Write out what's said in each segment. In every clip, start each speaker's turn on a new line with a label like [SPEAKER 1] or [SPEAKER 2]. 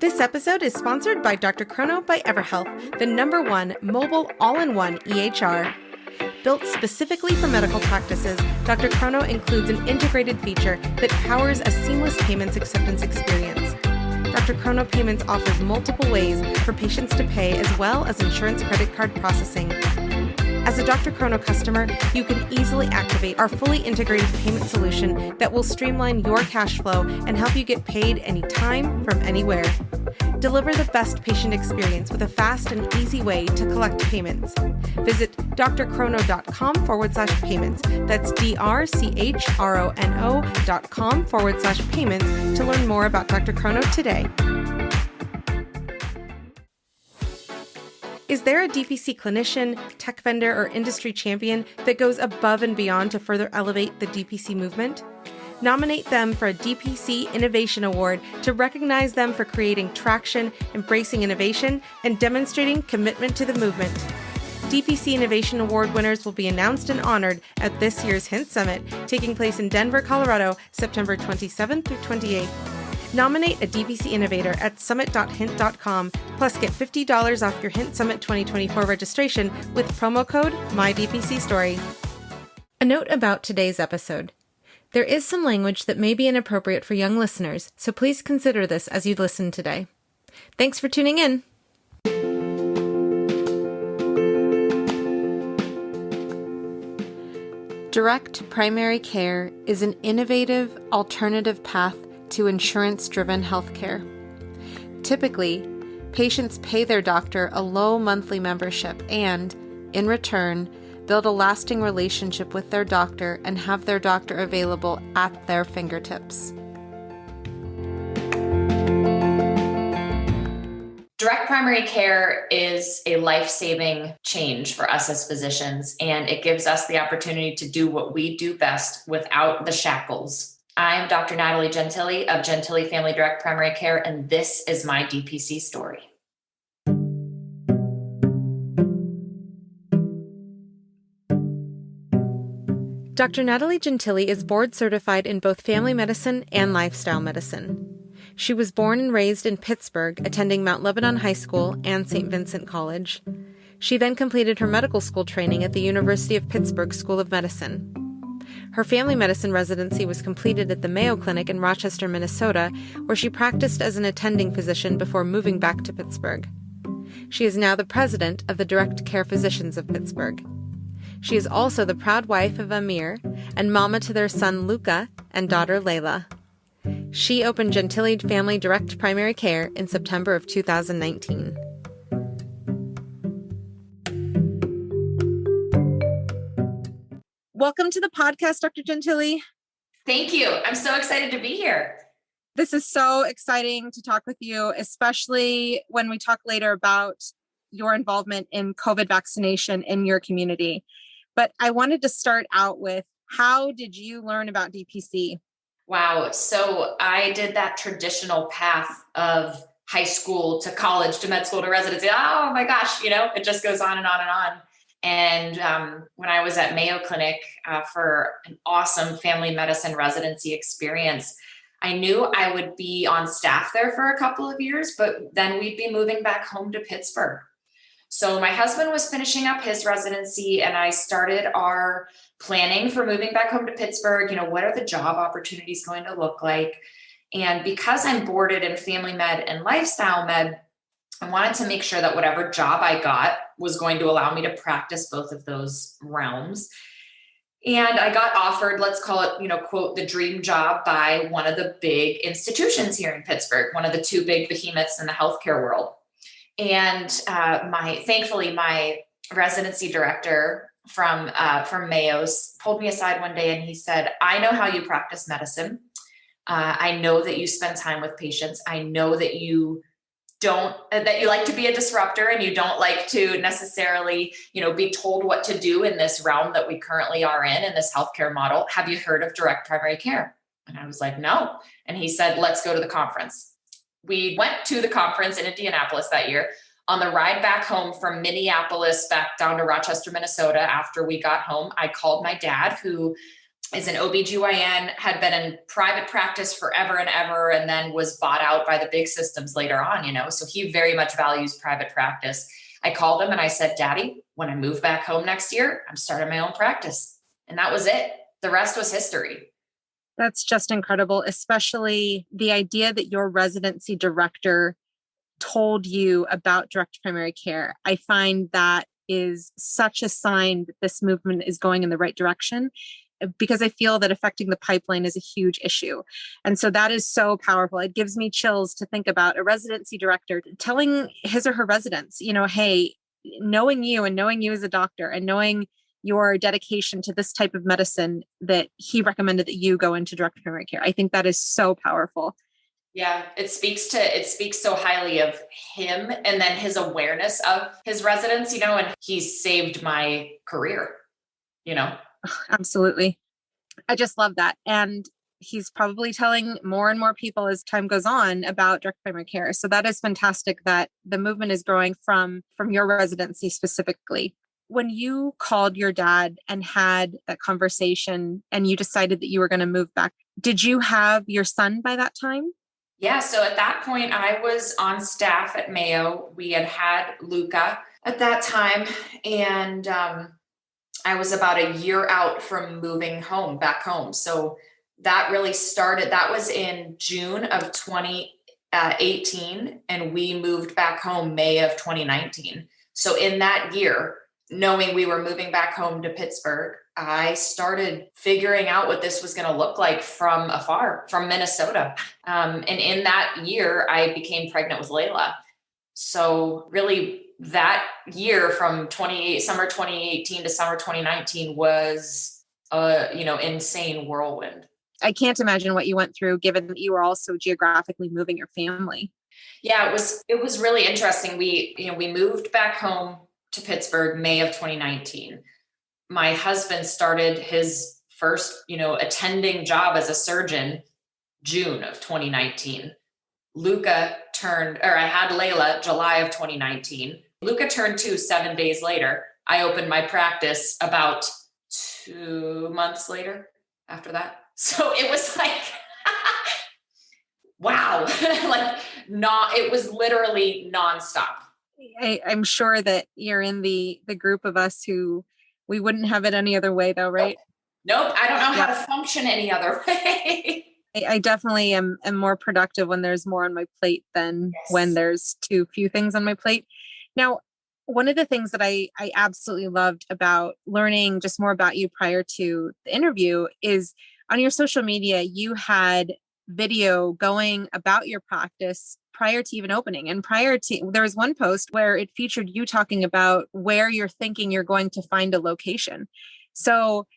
[SPEAKER 1] This episode is sponsored by Dr. Chrono by EverHealth, the #1 mobile all-in-one EHR. Built specifically for medical practices, Dr. Chrono includes an integrated feature that powers a seamless payments acceptance experience. Dr. Chrono Payments offers multiple ways for patients to pay as well as insurance credit card processing. As a Dr. Chrono customer, you can easily activate our fully integrated payment solution that will streamline your cash flow and help you get paid anytime from anywhere. Deliver the best patient experience with a fast and easy way to collect payments. Visit drchrono.com/payments. That's drchrono.com/payments to learn more about Dr. Chrono today. Is there a DPC clinician, tech vendor, or industry champion that goes above and beyond to further elevate the DPC movement? Nominate them for a DPC Innovation Award to recognize them for creating traction, embracing innovation, and demonstrating commitment to the movement. DPC Innovation Award winners will be announced and honored at this year's Hint Summit, taking place in Denver, Colorado, September 27th through 28th. Nominate a DPC innovator at summit.hint.com, plus get $50 off your Hint Summit 2024 registration with promo code My DPC Story. A note about today's episode. There is some language that may be inappropriate for young listeners, so please consider this as you listen today. Thanks for tuning in. Direct primary care is an innovative, alternative path to insurance-driven healthcare. Typically, patients pay their doctor a low monthly membership and, in return, build a lasting relationship with their doctor and have their doctor available at their fingertips.
[SPEAKER 2] Direct primary care is a life-saving change for us as physicians, and it gives us the opportunity to do what we do best without the shackles. I'm Dr. Natalie Gentile of Gentile Family Direct Primary Care, and this is my DPC story.
[SPEAKER 1] Dr. Natalie Gentile is board certified in both family medicine and lifestyle medicine. She was born and raised in Pittsburgh, attending Mount Lebanon High School and St. Vincent College. She then completed her medical school training at the University of Pittsburgh School of Medicine. Her family medicine residency was completed at the Mayo Clinic in Rochester, Minnesota, where she practiced as an attending physician before moving back to Pittsburgh. She is now the president of the Direct Care Physicians of Pittsburgh. She is also the proud wife of Amir and mama to their son Luca and daughter Layla. She opened Gentile Family Direct Primary Care in September of 2019. Welcome to the podcast, Dr. Gentile.
[SPEAKER 2] Thank you. I'm so excited to be here.
[SPEAKER 1] This is so exciting to talk with you, especially when we talk later about your involvement in COVID vaccination in your community. But I wanted to start out with, how did you learn about DPC?
[SPEAKER 2] Wow. So I did that traditional path of high school to college to med school to residency. Oh my gosh, it just goes on and on and on. And when I was at Mayo Clinic for an awesome family medicine residency experience, I knew I would be on staff there for a couple of years, but then we'd be moving back home to Pittsburgh. So my husband was finishing up his residency, and I started our planning for moving back home to Pittsburgh. What are the job opportunities going to look like? And because I'm boarded in family med and lifestyle med, I wanted to make sure that whatever job I got was going to allow me to practice both of those realms. And I got offered, let's call it, quote, the dream job by one of the big institutions here in Pittsburgh, one of the two big behemoths in the healthcare world. And thankfully, my residency director from Mayo's pulled me aside one day and he said, I know how you practice medicine. I know that you spend time with patients. I know that you like to be a disruptor and you don't like to necessarily, be told what to do in this realm that we currently are in this healthcare model. Have you heard of direct primary care? And I was like, no. And he said, let's go to the conference. We went to the conference in Indianapolis that year. On the ride back home from Minneapolis back down to Rochester, Minnesota, after we got home, I called my dad, who is an OBGYN, had been in private practice forever and ever, and then was bought out by the big systems later on, so he very much values private practice. I called him and I said, Daddy, when I move back home next year, I'm starting my own practice. And that was it. The rest was history.
[SPEAKER 1] That's just incredible, especially the idea that your residency director told you about direct primary care. I find that is such a sign that this movement is going in the right direction, because I feel that affecting the pipeline is a huge issue. And so that is so powerful. It gives me chills to think about a residency director telling his or her residents, hey, knowing you as a doctor and knowing your dedication to this type of medicine, that he recommended that you go into direct primary care. I think that is so powerful.
[SPEAKER 2] Yeah, it speaks so highly of him, and then his awareness of his residents, and he saved my career,
[SPEAKER 1] Absolutely. I just love that. And he's probably telling more and more people as time goes on about direct primary care. So that is fantastic that the movement is growing from your residency specifically. When you called your dad and had that conversation and you decided that you were going to move back, did you have your son by that time?
[SPEAKER 2] Yeah. So at that point, I was on staff at Mayo. We had Luca at that time. And I was about a year out from moving back home. So that really started, that was in June of 2018. And we moved back home May of 2019. So in that year, knowing we were moving back home to Pittsburgh, I started figuring out what this was going to look like from afar, from Minnesota. And in that year, I became pregnant with Layla. So really that year from summer 2018 to summer 2019 was, insane whirlwind.
[SPEAKER 1] I can't imagine what you went through, given that you were also geographically moving your family.
[SPEAKER 2] Yeah, it was really interesting. We moved back home to Pittsburgh, May of 2019. My husband started his first, attending job as a surgeon, June of 2019. I had Layla July of 2019. Luca turned 2 7 days later. I opened my practice about 2 months later after that. So it was like, wow, it was literally nonstop.
[SPEAKER 1] I'm sure that you're in the group of us who we wouldn't have it any other way though, right?
[SPEAKER 2] Nope. I don't know how to function any other way.
[SPEAKER 1] I definitely am more productive when there's more on my plate than when there's too few things on my plate. Now, one of the things that I absolutely loved about learning just more about you prior to the interview is on your social media, you had video going about your practice prior to even opening. And there was one post where it featured you talking about where you're thinking you're going to find a location. So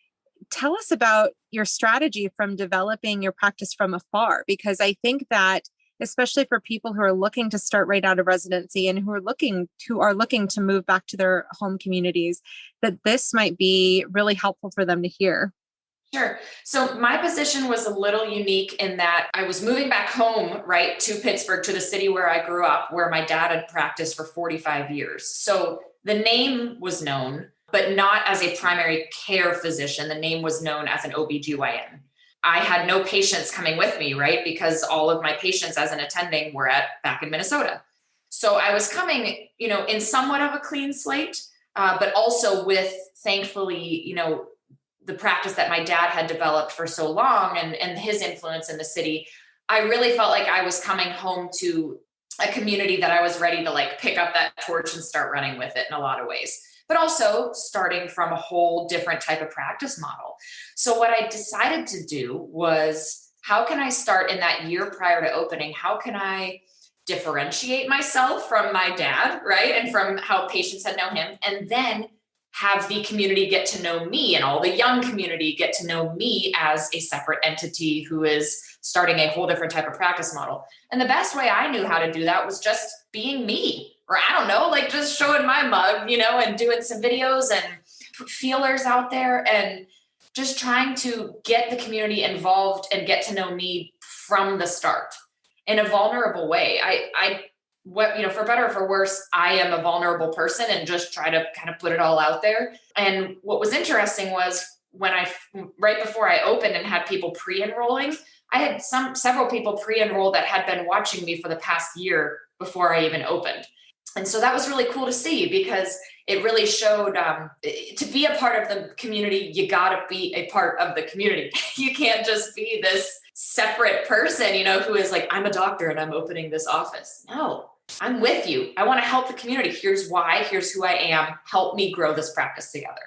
[SPEAKER 1] tell us about your strategy from developing your practice from afar, because I think that especially for people who are looking to start right out of residency and who are looking to move back to their home communities, that this might be really helpful for them to hear.
[SPEAKER 2] Sure. So my position was a little unique in that I was moving back home, right, to Pittsburgh, to the city where I grew up, where my dad had practiced for 45 years. So the name was known, but not as a primary care physician. The name was known as an OBGYN. I had no patients coming with me, right, because all of my patients as an attending were back in Minnesota. So I was coming, in somewhat of a clean slate, but also with, thankfully, the practice that my dad had developed for so long and his influence in the city. I really felt like I was coming home to a community that I was ready to pick up that torch and start running with it in a lot of ways, but also starting from a whole different type of practice model. So what I decided to do was, how can I start in that year prior to opening? How can I differentiate myself from my dad, right? And from how patients had known him, and then have the community get to know me, and all the young community get to know me as a separate entity who is starting a whole different type of practice model. And the best way I knew how to do that was just being me, or I don't know, just showing my mug, and doing some videos and put feelers out there and just trying to get the community involved and get to know me from the start in a vulnerable way. For better or for worse, I am a vulnerable person and just try to kind of put it all out there. And what was interesting was right before I opened and had people pre-enrolling, I had several people pre-enroll that had been watching me for the past year before I even opened. And so that was really cool to see, because it really showed to be a part of the community, you got to be a part of the community. You can't just be this separate person, who is like, I'm a doctor and I'm opening this office. No, I'm with you. I want to help the community. Here's why. Here's who I am. Help me grow this practice together.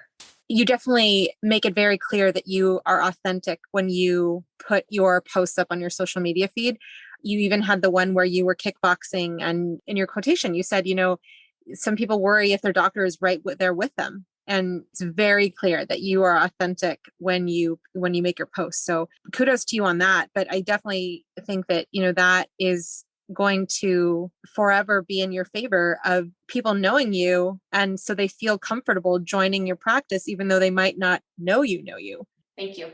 [SPEAKER 1] You definitely make it very clear that you are authentic when you put your posts up on your social media feed. You even had the one where you were kickboxing, and in your quotation, you said, some people worry if their doctor is right there with them. And it's very clear that you are authentic when you make your posts. So kudos to you on that. But I definitely think that, that is going to forever be in your favor of people knowing you. And so they feel comfortable joining your practice, even though they might not know you.
[SPEAKER 2] Thank you.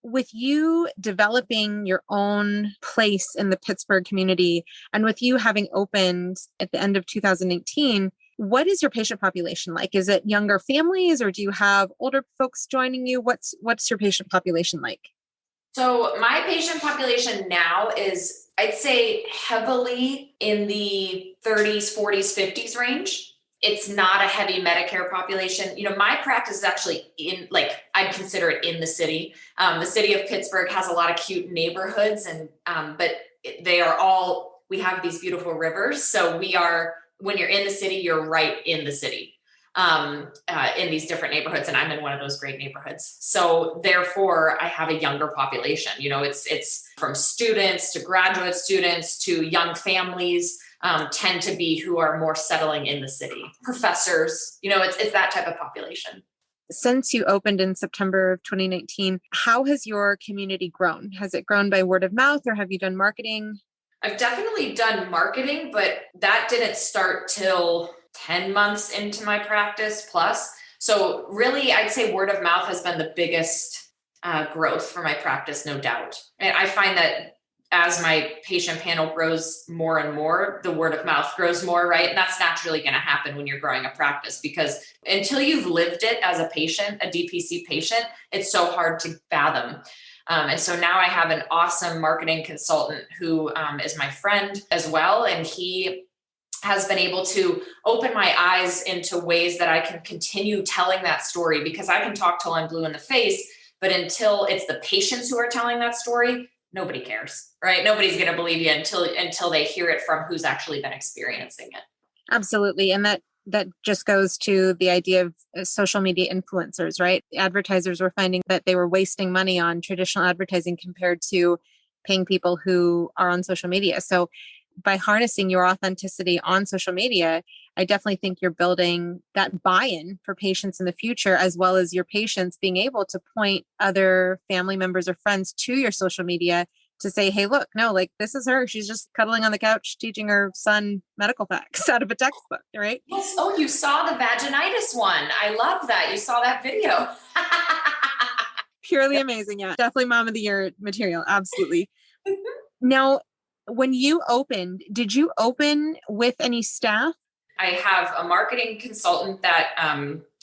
[SPEAKER 1] With you developing your own place in the Pittsburgh community, and with you having opened at the end of 2018, what is your patient population like? Is it younger families, or do you have older folks joining you? What's your patient population like?
[SPEAKER 2] So my patient population now is, I'd say, heavily in the 30s, 40s, 50s range. It's not a heavy Medicare population. My practice is actually I'd consider it in the city. The city of Pittsburgh has a lot of cute neighborhoods, but we have these beautiful rivers. So when you're in the city, you're right in the city, in these different neighborhoods. And I'm in one of those great neighborhoods. So therefore I have a younger population. It's from students to graduate students to young families. Tend to be who are more settling in the city. Professors, it's that type of population.
[SPEAKER 1] Since you opened in September of 2019, how has your community grown? Has it grown by word of mouth, or have you done marketing?
[SPEAKER 2] I've definitely done marketing, but that didn't start till 10 months into my practice plus. So really, I'd say word of mouth has been the biggest growth for my practice, no doubt. And I find that as my patient panel grows more and more, the word of mouth grows more, right? And that's naturally going to happen when you're growing a practice, because until you've lived it as a patient, a DPC patient, it's so hard to fathom. And so now I have an awesome marketing consultant who is my friend as well. And he has been able to open my eyes into ways that I can continue telling that story, because I can talk till I'm blue in the face, but until it's the patients who are telling that story, nobody cares, right? Nobody's going to believe you until they hear it from who's actually been experiencing it.
[SPEAKER 1] Absolutely. And that just goes to the idea of social media influencers, right? Advertisers were finding that they were wasting money on traditional advertising compared to paying people who are on social media. So by harnessing your authenticity on social media, I definitely think you're building that buy-in for patients in the future, as well as your patients being able to point other family members or friends to your social media to say, hey, look, no, this is her. She's just cuddling on the couch, teaching her son medical facts out of a textbook, right?
[SPEAKER 2] Yes. Oh, you saw the vaginitis one. I love that. You saw that video.
[SPEAKER 1] Purely amazing. Yeah. Definitely mom of the year material. Absolutely. Now, when you opened, did you open with any staff?
[SPEAKER 2] I have a marketing consultant that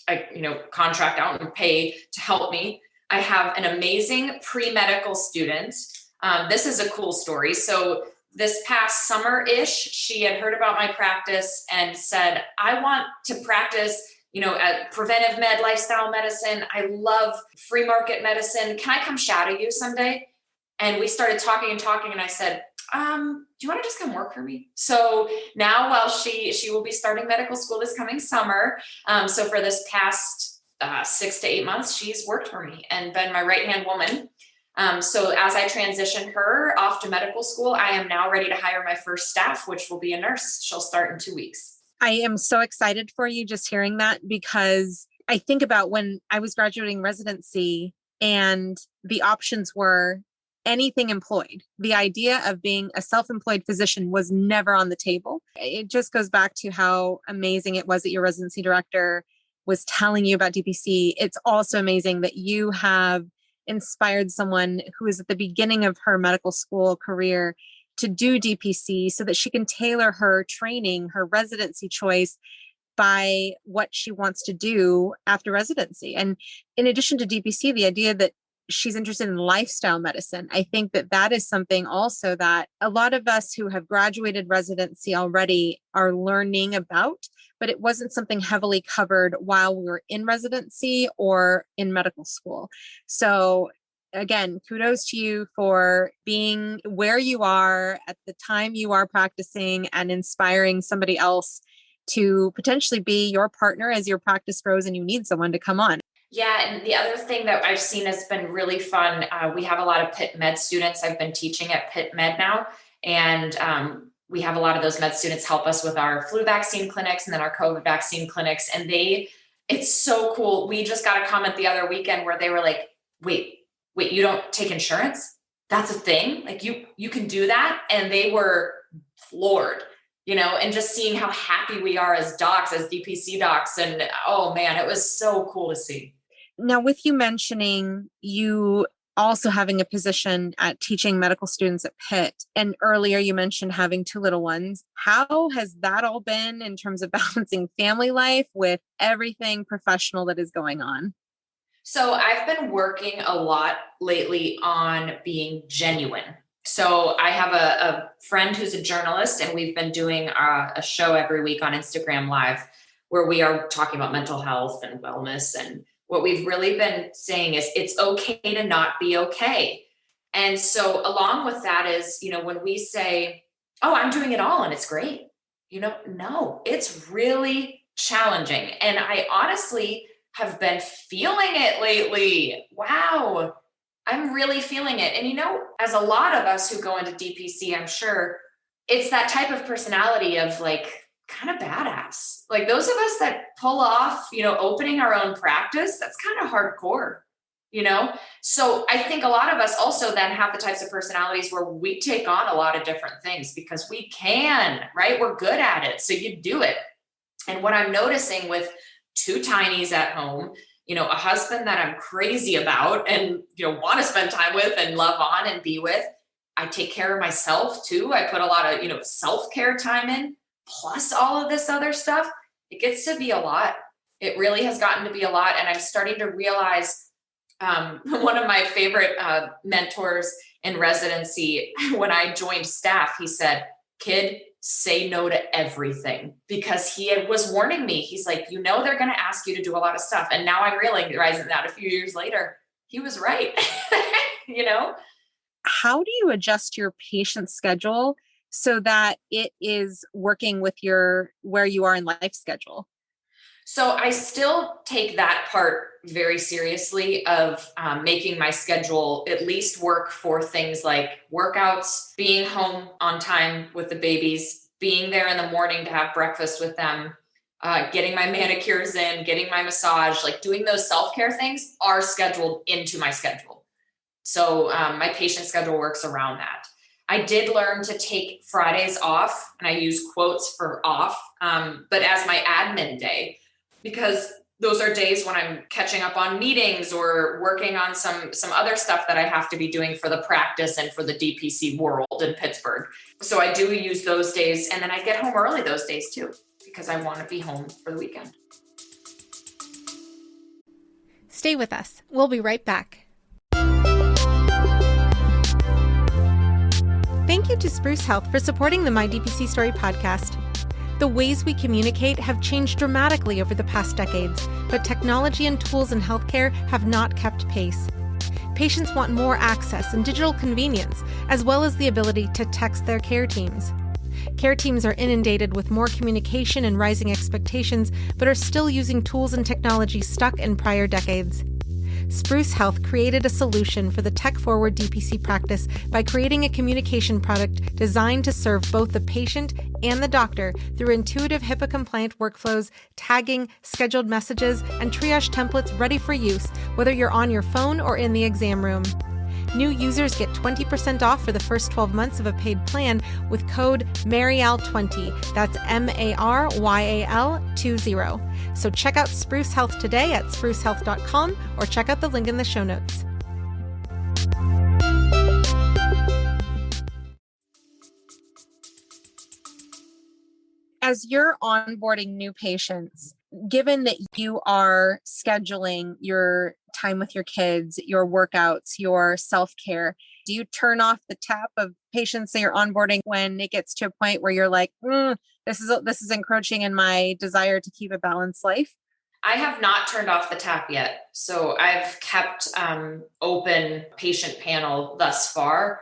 [SPEAKER 2] I contract out and pay to help me. I have an amazing pre-medical student. This is a cool story. So this past summer-ish, she had heard about my practice and said, I want to practice, at preventive med, lifestyle medicine. I love free market medicine. Can I come shadow you someday? And we started talking, and I said, do you want to just come work for me? So now, she will be starting medical school this coming summer. So for this past 6 to 8 months, she's worked for me and been my right-hand woman. So as I transition her off to medical school, I am now ready to hire my first staff, which will be a nurse. She'll start in 2 weeks.
[SPEAKER 1] I am so excited for you just hearing that, because I think about when I was graduating residency and the options were anything employed. The idea of being a self-employed physician was never on the table. It just goes back to how amazing it was that your residency director was telling you about DPC. It's also amazing that you have inspired someone who is at the beginning of her medical school career to do DPC so that she can tailor her training, her residency choice
[SPEAKER 3] by what she wants to do after residency. And in addition to DPC, the idea that she's interested in lifestyle medicine, I think that that is something also that a lot of us who have graduated residency already are learning about, but it wasn't something heavily covered while we were in residency or in medical school. So again, kudos to you for being where you are at the time you are practicing and inspiring somebody else to potentially be your partner as your practice grows and you need someone to come on.
[SPEAKER 2] Yeah. And the other thing that I've seen has been really fun. We have a lot of Pitt Med students. I've been teaching at Pitt Med now. And we have a lot of those med students help us with our flu vaccine clinics and then our COVID vaccine clinics. And it's so cool. We just got a comment the other weekend where they were like, wait, you don't take insurance? That's a thing? Like you can do that? And they were floored. And just seeing how happy we are as docs, as DPC docs. And oh man, it was so cool to see.
[SPEAKER 3] Now, with you mentioning you also having a position at teaching medical students at Pitt, and earlier you mentioned having 2 little ones, how has that all been in terms of balancing family life with everything professional that is going on?
[SPEAKER 2] So I've been working a lot lately on being genuine. So I have a friend who's a journalist, and we've been doing a show every week on Instagram Live where we are talking about mental health and wellness. And what we've really been saying is it's okay to not be okay. And so along with that is, when we say, oh, I'm doing it all and it's great, no, it's really challenging. And I honestly have been feeling it lately. Wow. I'm really feeling it. And, as a lot of us who go into DPC, I'm sure it's that type of personality of like kind of badass. Like those of us that pull off, opening our own practice, that's kind of hardcore, So I think a lot of us also then have the types of personalities where we take on a lot of different things because we can, right? We're good at it. So you do it. And what I'm noticing with 2 tinies at home, a husband that I'm crazy about and, want to spend time with and love on and be with. I take care of myself too. I put a lot of, self-care time in, plus all of this other stuff. It gets to be a lot. It really has gotten to be a lot. And I'm starting to realize one of my favorite mentors in residency, when I joined staff, he said, kid, say no to everything, because he was warning me. He's like, they're going to ask you to do a lot of stuff. And now I'm realizing that a few years later, he was right.
[SPEAKER 3] How do you adjust your patient schedule so that it is working with where you are in life schedule?
[SPEAKER 2] So I still take that part very seriously of making my schedule at least work for things like workouts, being home on time with the babies, being there in the morning to have breakfast with them, getting my manicures in, getting my massage, like doing those self-care things are scheduled into my schedule. So my patient schedule works around that. I did learn to take Fridays off, and I use quotes for off, but as my admin day, because those are days when I'm catching up on meetings or working on some other stuff that I have to be doing for the practice and for the DPC world in Pittsburgh. So I do use those days, and then I get home early those days too, because I want to be home for the weekend.
[SPEAKER 1] Stay with us. We'll be right back. Thank you to Spruce Health for supporting the My DPC Story podcast. The ways we communicate have changed dramatically over the past decades, but technology and tools in healthcare have not kept pace. Patients want more access and digital convenience, as well as the ability to text their care teams. Care teams are inundated with more communication and rising expectations, but are still using tools and technology stuck in prior decades. Spruce Health created a solution for the tech-forward DPC practice by creating a communication product designed to serve both the patient and the doctor through intuitive HIPAA-compliant workflows, tagging, scheduled messages, and triage templates ready for use, whether you're on your phone or in the exam room. New users get 20% off for the first 12 months of a paid plan with code MARYAL20. That's MARYAL20. So check out Spruce Health today at sprucehealth.com or check out the link in the show notes.
[SPEAKER 3] as you're onboarding new patients, given that you are scheduling your time with your kids, your workouts, your self-care, do you turn off the tap of patients that you're onboarding when it gets to a point where you're like, this is encroaching in my desire to keep a balanced life?
[SPEAKER 2] I have not turned off the tap yet. So I've kept open patient panel thus far.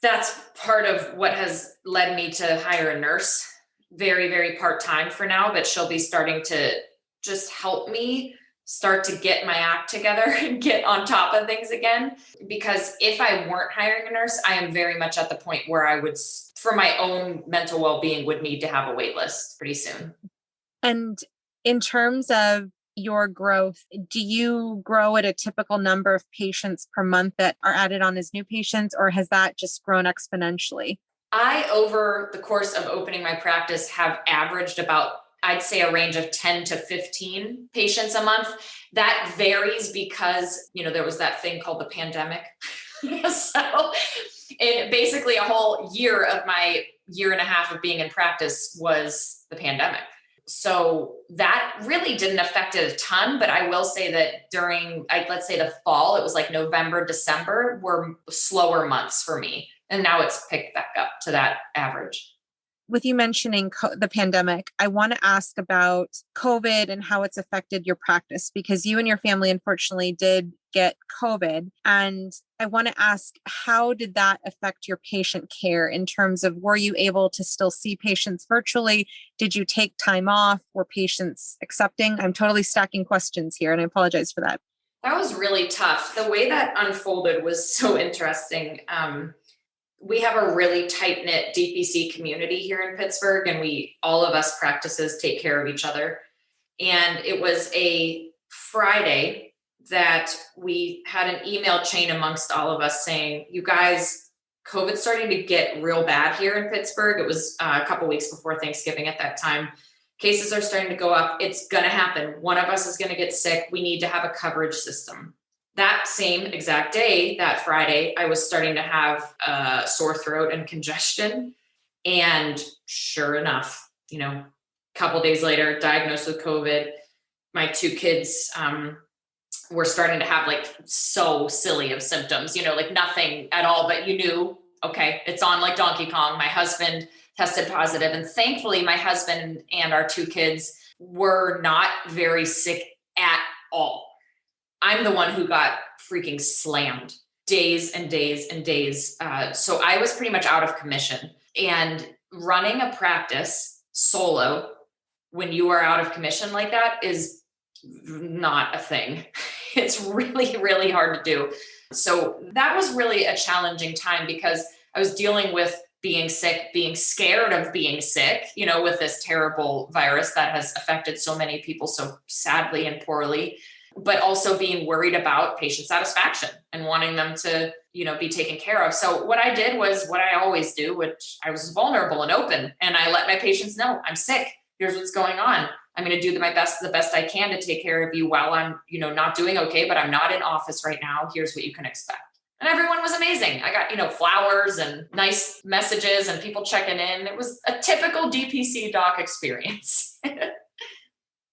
[SPEAKER 2] That's part of what has led me to hire a nurse, very, very part-time for now, but she'll be starting to just help me start to get my act together and get on top of things again. Because if I weren't hiring a nurse, I am very much at the point where I would, for my own mental well-being, would need to have a wait list pretty soon.
[SPEAKER 3] And in terms of your growth, do you grow at a typical number of patients per month that are added on as new patients, or has that just grown exponentially?
[SPEAKER 2] I, over the course of opening my practice, have averaged about, I'd say, a range of 10 to 15 patients a month. That varies because, there was that thing called the pandemic. So basically a whole year of my year and a half of being in practice was the pandemic. So that really didn't affect it a ton, but I will say that during, let's say the fall, it was like November, December were slower months for me. And now it's picked back up to that average.
[SPEAKER 3] With you mentioning the pandemic, I want to ask about COVID and how it's affected your practice, because you and your family, unfortunately, did get COVID. And I want to ask, how did that affect your patient care in terms of, were you able to still see patients virtually? Did you take time off? Were patients accepting? I'm totally stacking questions here, and I apologize for that.
[SPEAKER 2] That was really tough. The way that unfolded was so interesting. We have a really tight-knit DPC community here in Pittsburgh, and all of us practices take care of each other. And it was a Friday that we had an email chain amongst all of us saying, you guys, COVID's starting to get real bad here in Pittsburgh. It was a couple weeks before Thanksgiving at that time. Cases are starting to go up. It's going to happen. One of us is going to get sick. We need to have a coverage system. That same exact day, that Friday, I was starting to have sore throat and congestion. And sure enough, a couple days later, diagnosed with COVID. My two kids were starting to have so silly of symptoms, nothing at all, but you knew, okay, it's on like Donkey Kong. My husband tested positive, and thankfully my husband and our two kids were not very sick at all. I'm the one who got freaking slammed days and days and days. So I was pretty much out of commission, and running a practice solo when you are out of commission like that is not a thing. It's really, really hard to do. So that was really a challenging time because I was dealing with being sick, being scared of being sick, with this terrible virus that has affected so many people so sadly and poorly, but also being worried about patient satisfaction and wanting them to, be taken care of. So what I did was what I always do, which I was vulnerable and open, and I let my patients know, I'm sick. Here's what's going on. I'm going to do the best I can to take care of you while I'm, not doing okay, but I'm not in office right now. Here's what you can expect. And everyone was amazing. I got, flowers and nice messages and people checking in. It was a typical DPC doc experience.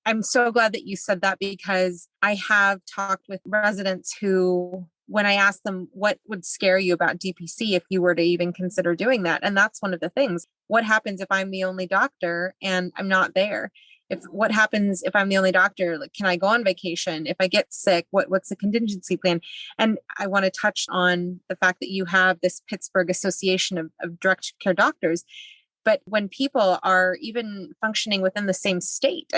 [SPEAKER 3] I'm so glad that you said that, because I have talked with residents who, when I asked them what would scare you about DPC if you were to even consider doing that. And that's one of the things. What happens if I'm the only doctor and I'm not there? What happens if I'm the only doctor? Can I go on vacation? If I get sick, what's the contingency plan? And I want to touch on the fact that you have this Pittsburgh Association of Direct Care Doctors. But when people are even functioning within the same state,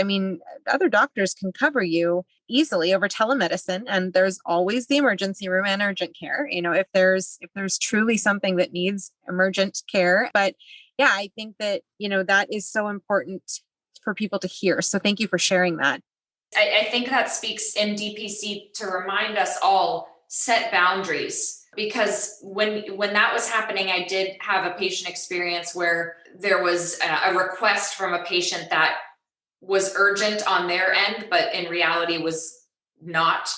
[SPEAKER 3] other doctors can cover you easily over telemedicine, and there's always the emergency room and urgent care, if there's truly something that needs emergent care. But yeah, I think that, that is so important for people to hear. So thank you for sharing that.
[SPEAKER 2] I think that speaks in DPC to remind us all, set boundaries. Because when that was happening, I did have a patient experience where there was a request from a patient that was urgent on their end, but in reality was not.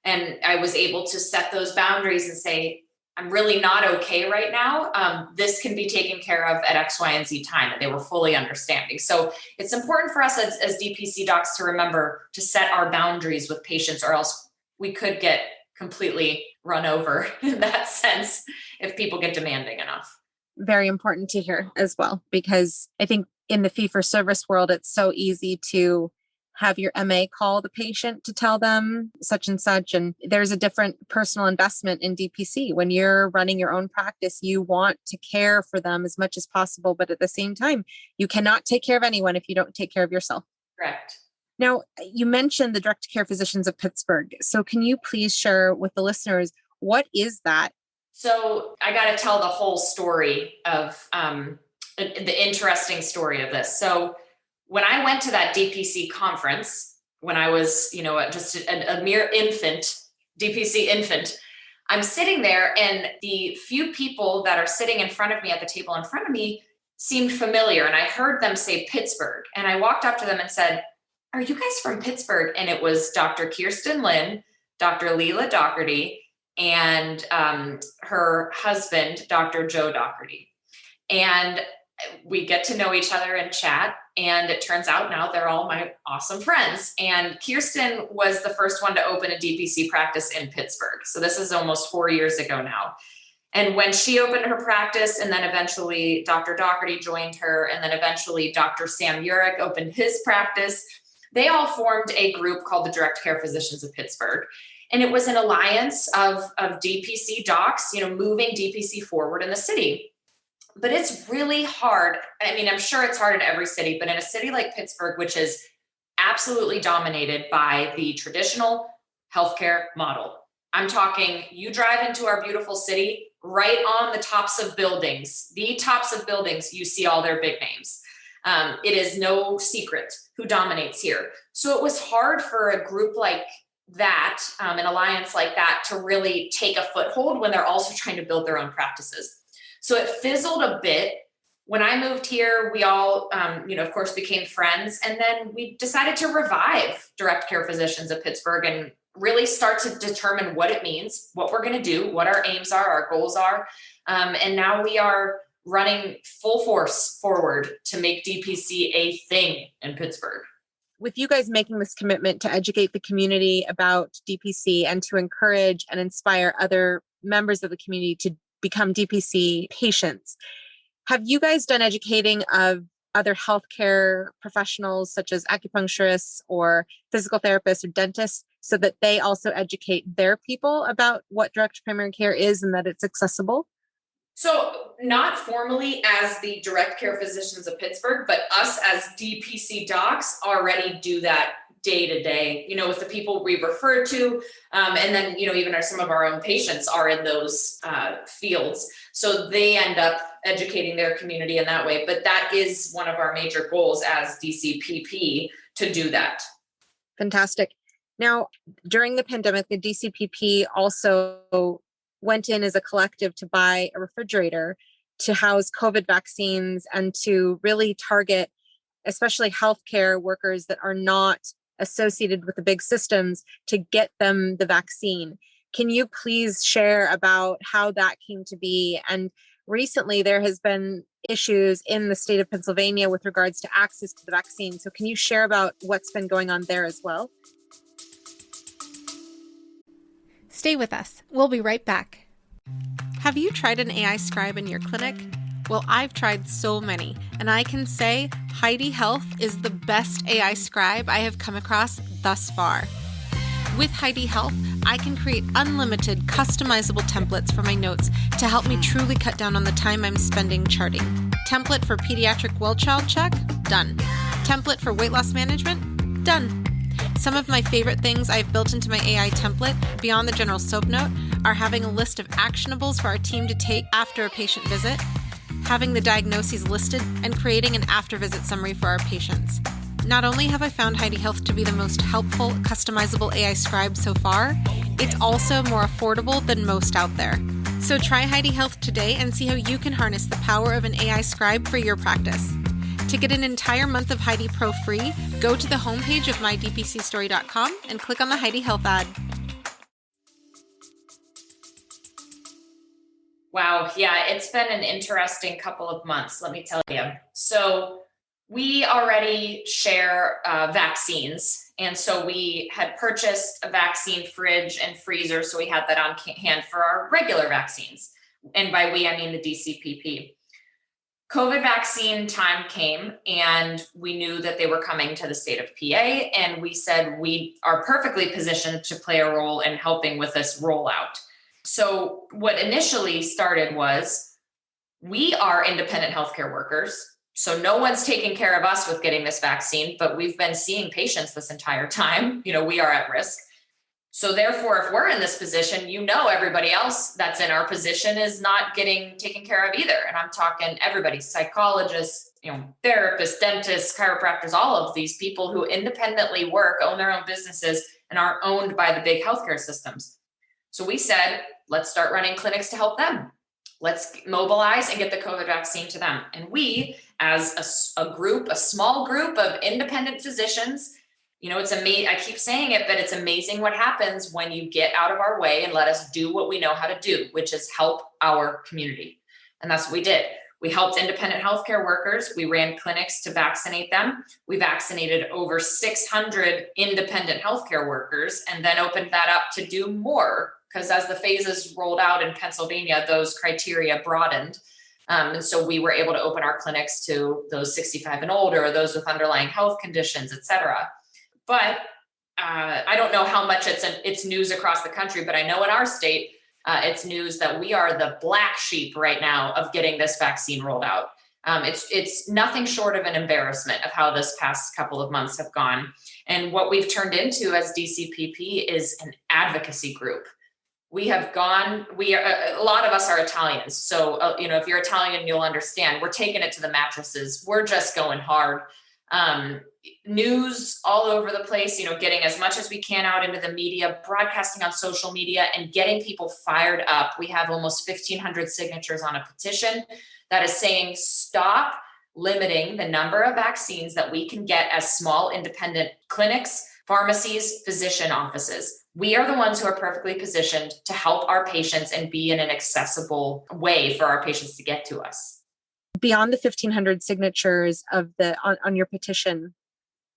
[SPEAKER 2] And I was able to set those boundaries and say, I'm really not okay right now. This can be taken care of at X, Y, and Z time. And they were fully understanding. So it's important for us as DPC docs to remember to set our boundaries with patients, or else we could get completely run over in that sense if people get demanding enough.
[SPEAKER 3] Very important to hear as well, because I think in the fee-for-service world, it's so easy to have your MA call the patient to tell them such and such. And there's a different personal investment in DPC. When you're running your own practice, you want to care for them as much as possible. But at the same time, you cannot take care of anyone if you don't take care of yourself.
[SPEAKER 2] Correct.
[SPEAKER 3] Now, you mentioned the direct care physicians of Pittsburgh. So can you please share with the listeners, what is that?
[SPEAKER 2] So I got to tell the whole story of the interesting story of this. So when I went to that DPC conference, when I was, just a mere infant, DPC infant, I'm sitting there, and the few people that are sitting in front of me at the table in front of me seemed familiar. And I heard them say Pittsburgh. And I walked up to them and said, "Are you guys from Pittsburgh?" And it was Dr. Kirsten Lynn, Dr. Leela Doherty, and her husband, Dr. Joe Doherty. And we get to know each other and chat. And it turns out now they're all my awesome friends. And Kirsten was the first one to open a DPC practice in Pittsburgh. So this is almost 4 years ago now. And when she opened her practice, and then eventually Dr. Doherty joined her, and then eventually Dr. Sam Urich opened his practice, they all formed a group called the Direct Care Physicians of Pittsburgh. And it was an alliance of DPC docs, moving DPC forward in the city. But it's really hard. I mean, I'm sure it's hard in every city, but in a city like Pittsburgh, which is absolutely dominated by the traditional healthcare model. I'm talking, you drive into our beautiful city, right on the tops of buildings, you see all their big names. It is no secret who dominates here. So it was hard for a group like that, an alliance like that, to really take a foothold when they're also trying to build their own practices. So it fizzled a bit. When I moved here, we all, of course, became friends. And then we decided to revive Direct Care Physicians of Pittsburgh and really start to determine what it means, what we're going to do, what our aims are, our goals are. And now we are running full force forward to make DPC a thing in Pittsburgh.
[SPEAKER 3] With you guys making this commitment to educate the community about DPC and to encourage and inspire other members of the community to become DPC patients, have you guys done educating of other healthcare professionals such as acupuncturists or physical therapists or dentists so that they also educate their people about what direct primary care is and that it's accessible?
[SPEAKER 2] So not formally as the Direct Care Physicians of Pittsburgh, but us as DPC docs already do that day to day, with the people we refer to. And then, even some of our own patients are in those fields. So they end up educating their community in that way. But that is one of our major goals as DCPP, to do that.
[SPEAKER 3] Fantastic. Now, during the pandemic, the DCPP also went in as a collective to buy a refrigerator to house COVID vaccines and to really target especially healthcare workers that are not associated with the big systems to get them the vaccine. Can you please share about how that came to be? And recently there has been issues in the state of Pennsylvania with regards to access to the vaccine. So can you share about what's been going on there as well?
[SPEAKER 1] Stay with us. We'll be right back. Have you tried an AI scribe in your clinic? Well, I've tried so many, and I can say Heidi Health is the best AI scribe I have come across thus far. With Heidi Health, I can create unlimited customizable templates for my notes to help me truly cut down on the time I'm spending charting. Template for pediatric well child check? Done. Template for weight loss management? Done. Some of my favorite things I've built into my AI template, beyond the general soap note, are having a list of actionables for our team to take after a patient visit, having the diagnoses listed, and creating an after-visit summary for our patients. Not only have I found Heidi Health to be the most helpful, customizable AI scribe so far, it's also more affordable than most out there. So try Heidi Health today and see how you can harness the power of an AI scribe for your practice. To get an entire month of Heidi Pro free, go to the homepage of mydpcstory.com and click on the Heidi Health ad.
[SPEAKER 2] Wow. Yeah, it's been an interesting couple of months, let me tell you. So we already share vaccines. And so we had purchased a vaccine fridge and freezer. So we had that on hand for our regular vaccines. And by we, I mean the DCPP. COVID vaccine time came and we knew that they were coming to the state of PA. And we said we are perfectly positioned to play a role in helping with this rollout. So what initially started was we are independent healthcare workers. So no one's taking care of us with getting this vaccine, but we've been seeing patients this entire time. We are at risk. So therefore, if we're in this position, everybody else that's in our position is not getting taken care of either. And I'm talking everybody, psychologists, therapists, dentists, chiropractors, all of these people who independently work, own their own businesses, and are owned by the big healthcare systems. So we said, let's start running clinics to help them. Let's mobilize and get the COVID vaccine to them. And we, as a group, a small group of independent physicians, it's amazing. I keep saying it, but it's amazing what happens when you get out of our way and let us do what we know how to do, which is help our community. And that's what we did. We helped independent healthcare workers. We ran clinics to vaccinate them. We vaccinated over 600 independent healthcare workers and then opened that up to do more because as the phases rolled out in Pennsylvania, those criteria broadened. And so we were able to open our clinics to those 65 and older, those with underlying health conditions, et cetera. But I don't know how much it's news across the country, but I know in our state, it's news that we are the black sheep right now of getting this vaccine rolled out. It's nothing short of an embarrassment of how this past couple of months have gone. And what we've turned into as DCPP is an advocacy group. A lot of us are Italians. So, if you're Italian, you'll understand. We're taking it to the mattresses. We're just going hard. News all over the place, getting as much as we can out into the media, broadcasting on social media and getting people fired up. We have almost 1,500 signatures on a petition that is saying, stop limiting the number of vaccines that we can get as small independent clinics, pharmacies, physician offices. We are the ones who are perfectly positioned to help our patients and be in an accessible way for our patients to get to us.
[SPEAKER 3] Beyond the 1,500 signatures on your petition,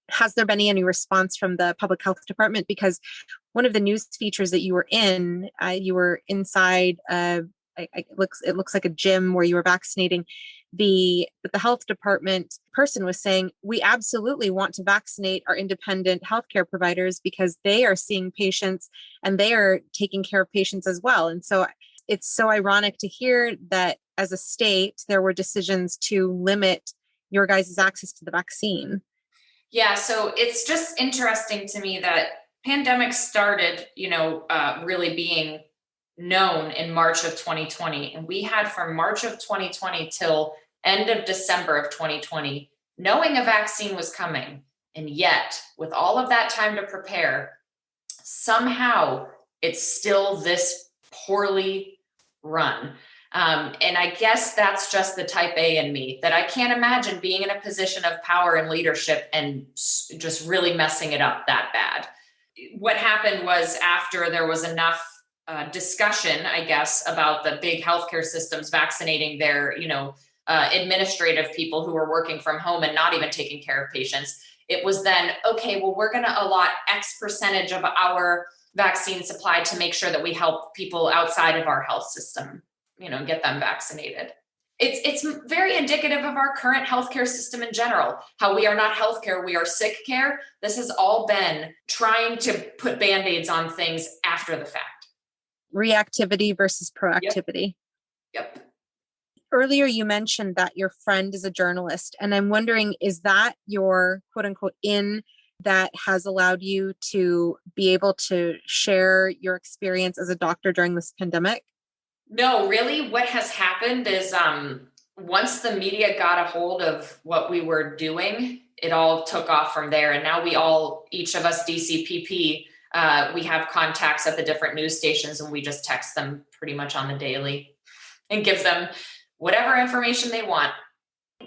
[SPEAKER 3] has there been any response from the public health department? Because one of the news features that you were inside, it looks like a gym where you were vaccinating. But the health department person was saying, we absolutely want to vaccinate our independent healthcare providers because they are seeing patients and they are taking care of patients as well. And so it's so ironic to hear that as a state, there were decisions to limit your guys' access to the vaccine.
[SPEAKER 2] Yeah, so it's just interesting to me that pandemic started, really being known in March of 2020. And we had from March of 2020 till end of December of 2020, knowing a vaccine was coming. And yet, with all of that time to prepare, somehow it's still this poorly run. And I guess that's just the type A in me, that I can't imagine being in a position of power and leadership and just really messing it up that bad. What happened was after there was enough discussion, I guess, about the big healthcare systems vaccinating their, administrative people who were working from home and not even taking care of patients. It was then, okay, well, we're going to allot X percentage of our vaccine supply to make sure that we help people outside of our health system, get them vaccinated. It's very indicative of our current healthcare system in general, how we are not healthcare, we are sick care. This has all been trying to put Band-Aids on things after the fact.
[SPEAKER 3] Reactivity versus proactivity.
[SPEAKER 2] Yep.
[SPEAKER 3] Earlier, you mentioned that your friend is a journalist, and I'm wondering, is that your quote unquote in that has allowed you to be able to share your experience as a doctor during this pandemic?
[SPEAKER 2] No, really what has happened is once the media got a hold of what we were doing, it all took off from there. And now each of us DCPP, we have contacts at the different news stations and we just text them pretty much on the daily and give them whatever information they want.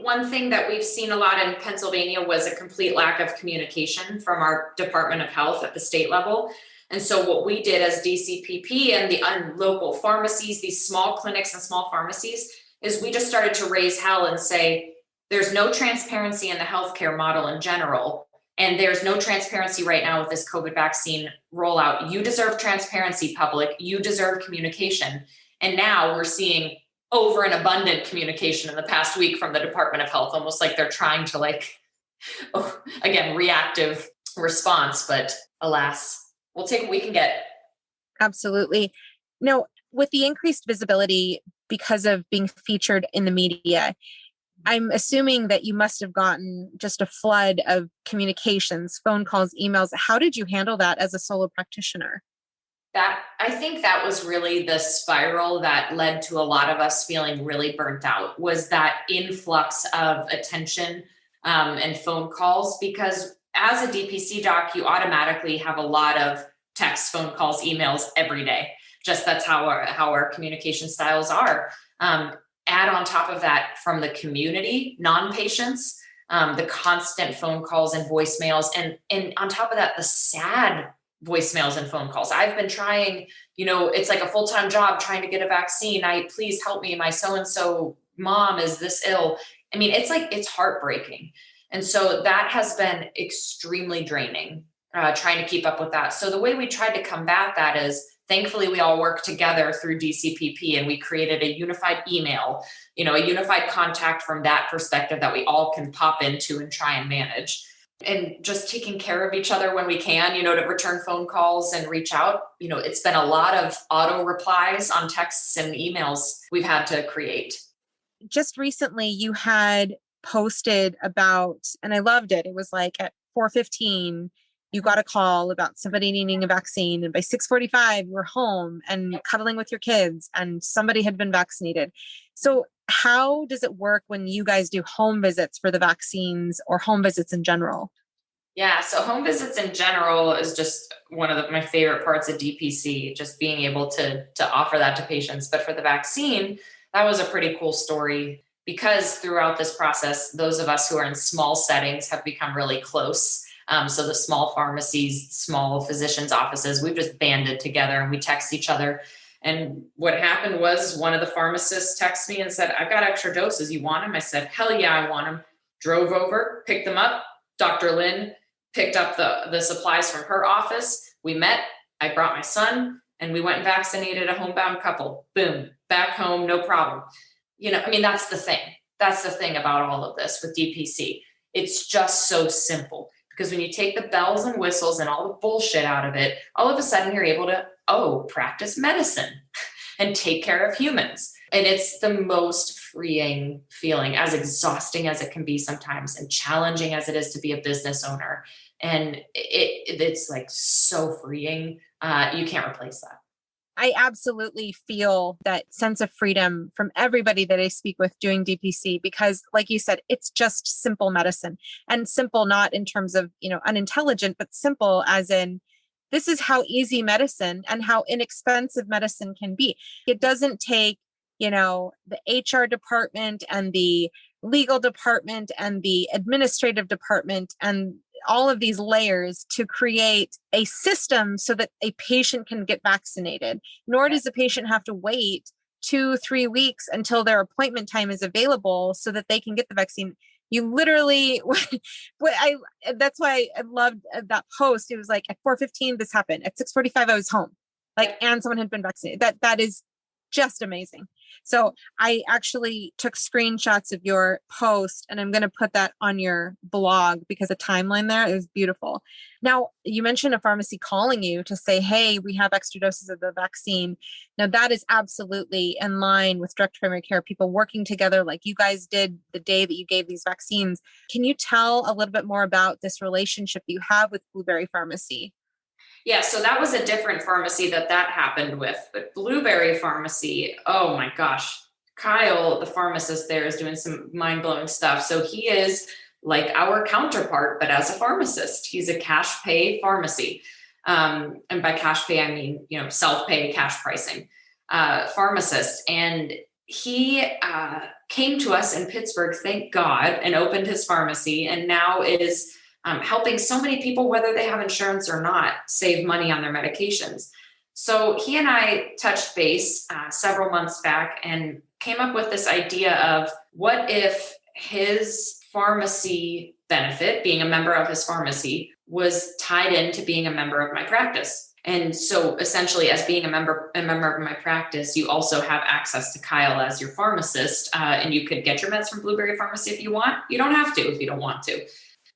[SPEAKER 2] One thing that we've seen a lot in Pennsylvania was a complete lack of communication from our Department of Health at the state level. And so what we did as DCPP and the local pharmacies, these small clinics and small pharmacies, is we just started to raise hell and say, there's no transparency in the healthcare model in general. And there's no transparency right now with this COVID vaccine rollout. You deserve transparency, public. You deserve communication. And now we're seeing over and abundant communication in the past week from the Department of Health, almost like they're trying to again, reactive response. But alas, we'll take what we can get.
[SPEAKER 3] Absolutely. Now, with the increased visibility because of being featured in the media, I'm assuming that you must have gotten just a flood of communications, phone calls, emails. How did you handle that as a solo practitioner?
[SPEAKER 2] I think that was really the spiral that led to a lot of us feeling really burnt out, was that influx of attention and phone calls. Because as a DPC doc, you automatically have a lot of texts, phone calls, emails every day. Just that's how our communication styles are. Add on top of that from the community, non-patients, the constant phone calls and voicemails. And on top of that, the sad voicemails and phone calls. I've been trying, it's like a full-time job trying to get a vaccine. Please help me. My so-and-so mom is this ill. I mean, it's heartbreaking. And so that has been extremely draining, trying to keep up with that. So the way we tried to combat that is, thankfully, we all work together through DCPP, and we created a unified email, a unified contact from that perspective that we all can pop into and try and manage. And just taking care of each other when we can, to return phone calls and reach out. It's been a lot of auto replies on texts and emails we've had to create.
[SPEAKER 3] Just recently, you had posted about, and I loved it. It was like at 4:15, you got a call about somebody needing a vaccine. And by 6:45, you were home and cuddling with your kids, and somebody had been vaccinated. So how does it work when you guys do home visits for the vaccines, or home visits in general?
[SPEAKER 2] Yeah, so home visits in general is just one of my favorite parts of DPC, just being able to offer that to patients. But for the vaccine, that was a pretty cool story, because throughout this process, those of us who are in small settings have become really close. So the small pharmacies, small physicians' offices, we've just banded together and we text each other. And what happened was, one of the pharmacists texted me and said, "I've got extra doses. You want them?" I said, "Hell yeah, I want them." Drove over, picked them up. Dr. Lynn picked up the supplies from her office. We met. I brought my son, and we went and vaccinated a homebound couple. Boom, back home, no problem. That's the thing. That's the thing about all of this with DPC. It's just so simple. Because when you take the bells and whistles and all the bullshit out of it, all of a sudden you're able to, practice medicine and take care of humans. And it's the most freeing feeling, as exhausting as it can be sometimes and challenging as it is to be a business owner. And it's like so freeing. You can't replace that.
[SPEAKER 3] I absolutely feel that sense of freedom from everybody that I speak with doing DPC, because like you said, it's just simple medicine, and simple, not in terms of, unintelligent, but simple as in, this is how easy medicine and how inexpensive medicine can be. It doesn't take, the HR department and the legal department and the administrative department and all of these layers to create a system so that a patient can get vaccinated. Nor does the patient have to wait 2-3 weeks until their appointment time is available so that they can get the vaccine. You literally, that's why I loved that post. It was like at 4:15, this happened. At 6:45, I was home. And someone had been vaccinated. That is just amazing. So I actually took screenshots of your post, and I'm going to put that on your blog, because the timeline there is beautiful. Now, you mentioned a pharmacy calling you to say, "Hey, we have extra doses of the vaccine." Now, that is absolutely in line with direct primary care, people working together like you guys did the day that you gave these vaccines. Can you tell a little bit more about this relationship that you have with Blueberry Pharmacy?
[SPEAKER 2] Yeah, so that was a different pharmacy that happened with. But Blueberry Pharmacy, oh my gosh, Kyle, the pharmacist there, is doing some mind-blowing stuff. So he is like our counterpart, but as a pharmacist. He's a cash pay pharmacy. And by cash pay, I mean, self-pay, cash pricing pharmacist. And he came to us in Pittsburgh, thank God, and opened his pharmacy, and now is helping so many people, whether they have insurance or not, save money on their medications. So he and I touched base several months back and came up with this idea of what if his pharmacy benefit, being a member of his pharmacy, was tied into being a member of my practice. And so essentially, as being a member of my practice, you also have access to Kyle as your pharmacist, and you could get your meds from Blueberry Pharmacy if you want. You don't have to if you don't want to.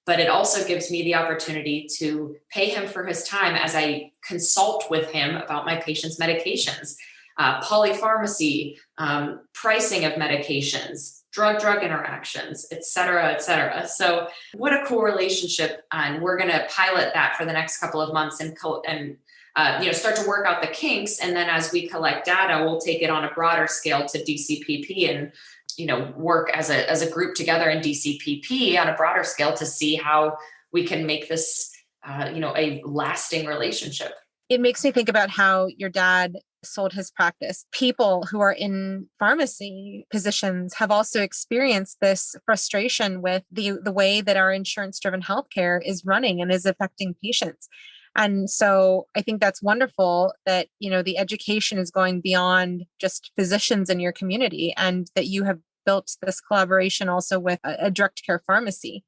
[SPEAKER 2] But it also gives me the opportunity to pay him for his time as I consult with him about my patient's medications, polypharmacy, pricing of medications, drug interactions, et cetera, et cetera. So what a cool relationship. And we're going to pilot that for the next couple of months and start to work out the kinks. And then as we collect data, we'll take it on a broader scale to DCPP and work as a group together in DCPP on a broader scale to see how we can make this, a lasting relationship.
[SPEAKER 3] It makes me think about how your dad sold his practice. People who are in pharmacy positions have also experienced this frustration with the way that our insurance-driven healthcare is running and is affecting patients. And so I think that's wonderful that, the education is going beyond just physicians in your community and that you have built this collaboration also with a direct care pharmacy.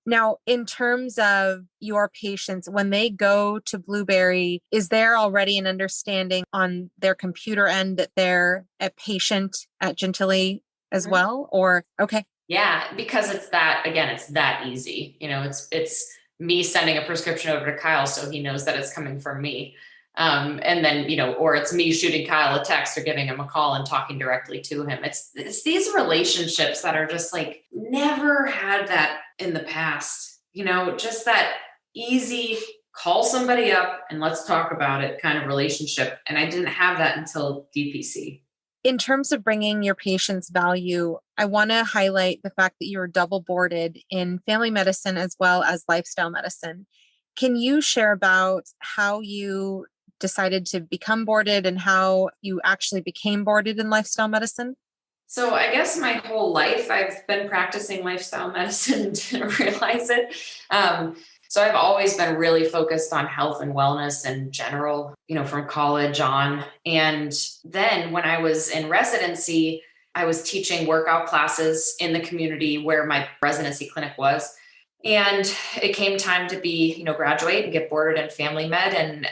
[SPEAKER 3] Now, in terms of your patients, when they go to Blueberry, is there already an understanding on their computer end that they're a patient at Gentile as well? Or, okay.
[SPEAKER 2] Yeah, because it's that easy. It's me sending a prescription over to Kyle so he knows that it's coming from me. And then, or it's me shooting Kyle a text or giving him a call and talking directly to him. It's these relationships that are just like, never had that in the past, just that easy call somebody up and let's talk about it kind of relationship. And I didn't have that until DPC.
[SPEAKER 3] In terms of bringing your patients value, I want to highlight the fact that you're double boarded in family medicine as well as lifestyle medicine. Can you share about how you decided to become boarded and how you actually became boarded in lifestyle medicine?
[SPEAKER 2] So I guess my whole life I've been practicing lifestyle medicine to realize it. So I've always been really focused on health and wellness in general, from college on. And then when I was in residency, I was teaching workout classes in the community where my residency clinic was. And it came time to graduate and get boarded in family med. And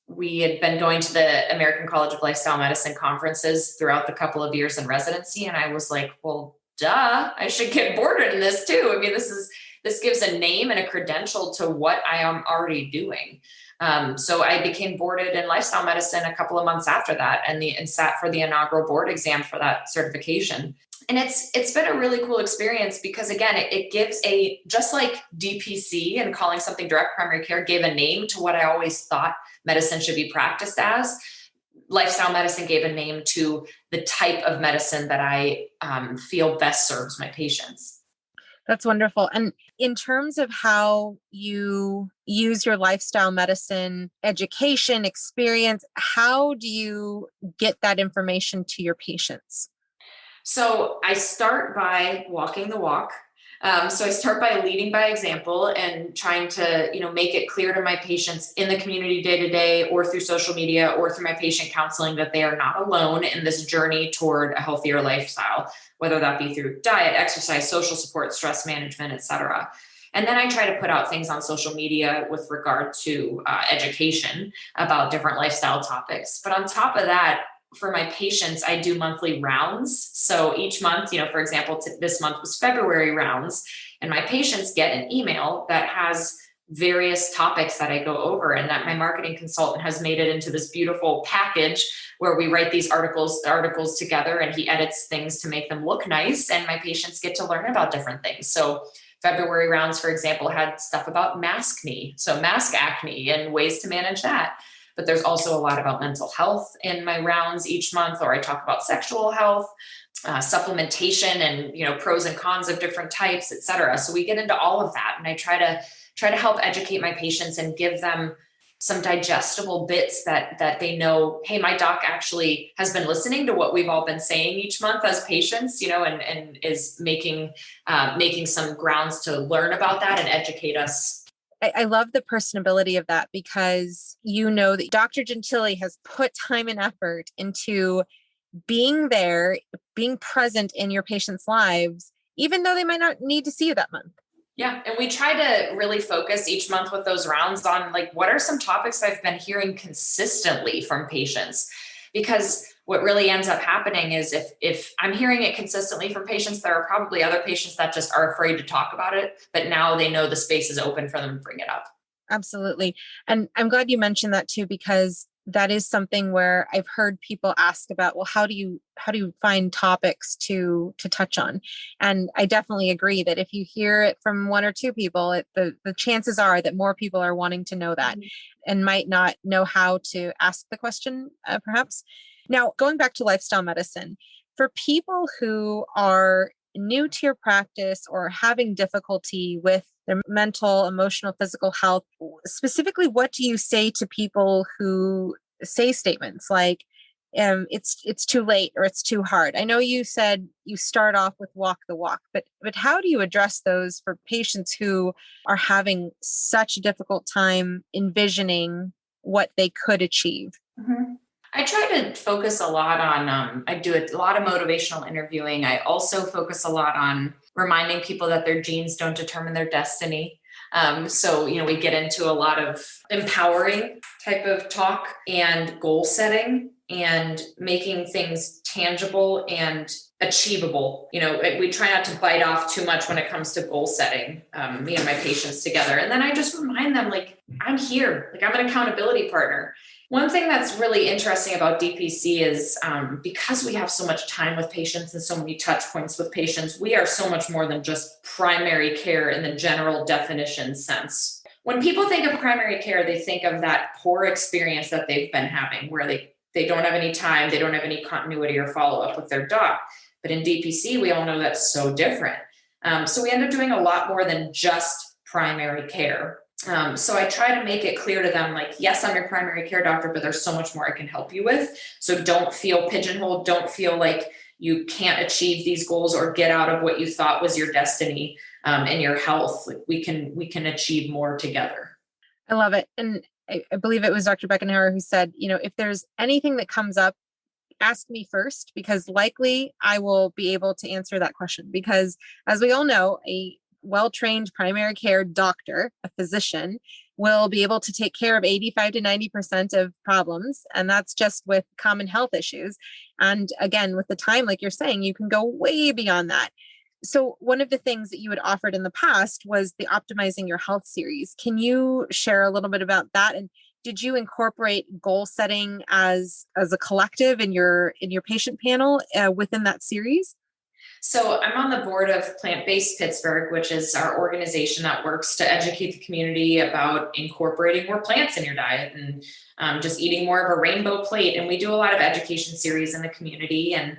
[SPEAKER 2] we had been going to the American College of Lifestyle Medicine conferences throughout the couple of years in residency. And I was like, well, duh, I should get boarded in this too. I mean, this gives a name and a credential to what I am already doing. So I became boarded in lifestyle medicine a couple of months after that and sat for the inaugural board exam for that certification. And it's been a really cool experience because again, it gives just like DPC and calling something direct primary care gave a name to what I always thought medicine should be practiced as. Lifestyle medicine gave a name to the type of medicine that I feel best serves my patients.
[SPEAKER 3] That's wonderful. And in terms of how you use your lifestyle medicine education experience, how do you get that information to your patients?
[SPEAKER 2] So I start by walking the walk. So I start by leading by example and trying to, make it clear to my patients in the community day to day or through social media or through my patient counseling that they are not alone in this journey toward a healthier lifestyle, whether that be through diet, exercise, social support, stress management, et cetera. And then I try to put out things on social media with regard to education about different lifestyle topics. But on top of that, for my patients, I do monthly rounds. So each month, for example, this month was February rounds, and my patients get an email that has various topics that I go over, and that my marketing consultant has made it into this beautiful package where we write these articles together, and he edits things to make them look nice, and my patients get to learn about different things. So February rounds, for example, had stuff about maskne, so mask acne and ways to manage that. But there's also a lot about mental health in my rounds each month, or I talk about sexual health, supplementation, and pros and cons of different types, et cetera. So we get into all of that, and I try to help educate my patients and give them some digestible bits that they know, hey, my doc actually has been listening to what we've all been saying each month as patients, and is making some grounds to learn about that and educate us.
[SPEAKER 3] I love the personability of that, because that Dr. Gentile has put time and effort into being there, being present in your patients' lives, even though they might not need to see you that month.
[SPEAKER 2] Yeah. And we try to really focus each month with those rounds on what are some topics I've been hearing consistently from patients? Because what really ends up happening is if I'm hearing it consistently from patients, there are probably other patients that just are afraid to talk about it, but now they know the space is open for them to bring it up.
[SPEAKER 3] Absolutely. And I'm glad you mentioned that too, because that is something where I've heard people ask about, well, how do you find topics to touch on? And I definitely agree that if you hear it from one or two people, the chances are that more people are wanting to know that and might not know how to ask the question, perhaps. Now, going back to lifestyle medicine, for people who are new to your practice or having difficulty with their mental, emotional, physical health, specifically, what do you say to people who say statements like, it's too late or it's too hard? I know you said you start off with walk the walk, but how do you address those for patients who are having such a difficult time envisioning what they could achieve?
[SPEAKER 2] Mm-hmm. I try to focus a lot on, I do a lot of motivational interviewing. I also focus a lot on reminding people that their genes don't determine their destiny. So we get into a lot of empowering type of talk and goal setting and making things tangible and achievable. We try not to bite off too much when it comes to goal setting, me and my patients together. And then I just remind them, I'm here, I'm an accountability partner. One thing that's really interesting about DPC is because we have so much time with patients and so many touch points with patients, we are so much more than just primary care in the general definition sense. When people think of primary care, they think of that poor experience that they've been having where they don't have any time, they don't have any continuity or follow-up with their doc. But in DPC, we all know that's so different. So we end up doing a lot more than just primary care. So I try to make it clear to them, yes, I'm your primary care doctor, but there's so much more I can help you with. So don't feel pigeonholed. Don't feel like you can't achieve these goals or get out of what you thought was your destiny and your health. We can achieve more together.
[SPEAKER 3] I love it. And I believe it was Dr. Beckenhauer who said, if there's anything that comes up, ask me first, because likely I will be able to answer that question. Because as we all know, a well-trained primary care doctor, a physician, will be able to take care of 85 to 90% of problems. And that's just with common health issues. And again, with the time, like you're saying, you can go way beyond that. So one of the things that you had offered in the past was the Optimizing Your Health series. Can you share a little bit about that? And did you incorporate goal setting as a collective in your patient panel within that series?
[SPEAKER 2] So I'm on the board of Plant-Based Pittsburgh, which is our organization that works to educate the community about incorporating more plants in your diet and just eating more of a rainbow plate. And we do a lot of education series in the community. And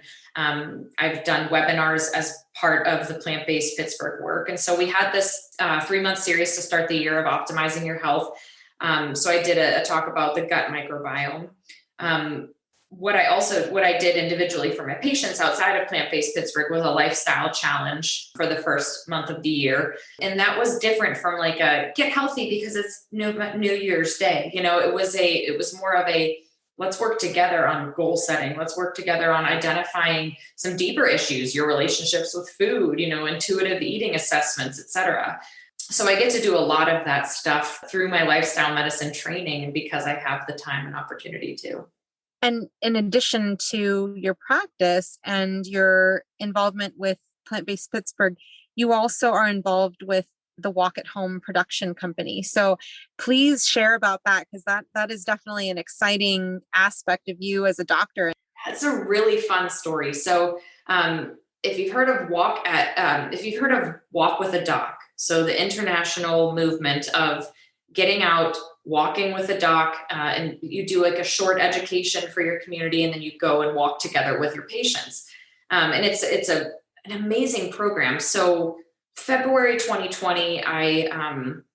[SPEAKER 2] I've done webinars as part of the Plant-Based Pittsburgh work. And so we had this 3-month series to start the year of Optimizing Your Health. So I did a talk about the gut microbiome. What I did individually for my patients outside of Plant-Based Pittsburgh was a lifestyle challenge for the first month of the year. And that was different from a get healthy because it's New Year's Day. It was more of a, let's work together on goal setting. Let's work together on identifying some deeper issues, your relationships with food, intuitive eating assessments, et cetera. So I get to do a lot of that stuff through my lifestyle medicine training, and because I have the time and opportunity to.
[SPEAKER 3] And in addition to your practice and your involvement with Plant-Based Pittsburgh, you also are involved with the Walk at Home production company. So please share about that, because that is definitely an exciting aspect of you as a doctor.
[SPEAKER 2] It's a really fun story. So if you've heard of Walk with a Doc, so the international movement of getting out, walking with a doc, and you do a short education for your community, and then you go and walk together with your patients. And it's an amazing program. So February 2020, I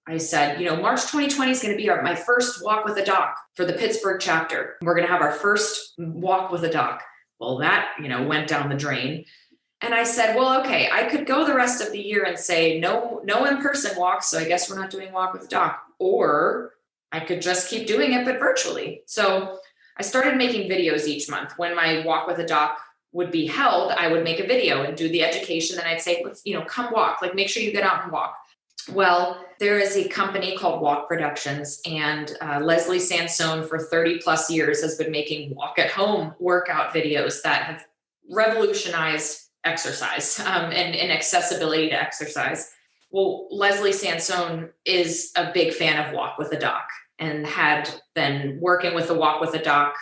[SPEAKER 2] I said, March 2020 is going to be my first walk with a doc for the Pittsburgh chapter. We're going to have our first walk with a doc. Well, that, went down the drain. And I said, well, okay, I could go the rest of the year and say no in-person walks. So I guess we're not doing walk with doc, or I could just keep doing it, but virtually. So I started making videos each month. When my walk with a doc would be held, I would make a video and do the education. Then I'd say, let's, come walk, like make sure you get out and walk. Well, there is a company called Walk Productions, and Leslie Sansone for 30 plus years has been making walk at home workout videos that have revolutionized exercise and accessibility to exercise. Well, Leslie Sansone is a big fan of Walk with a Doc and had been working with the Walk with a Doc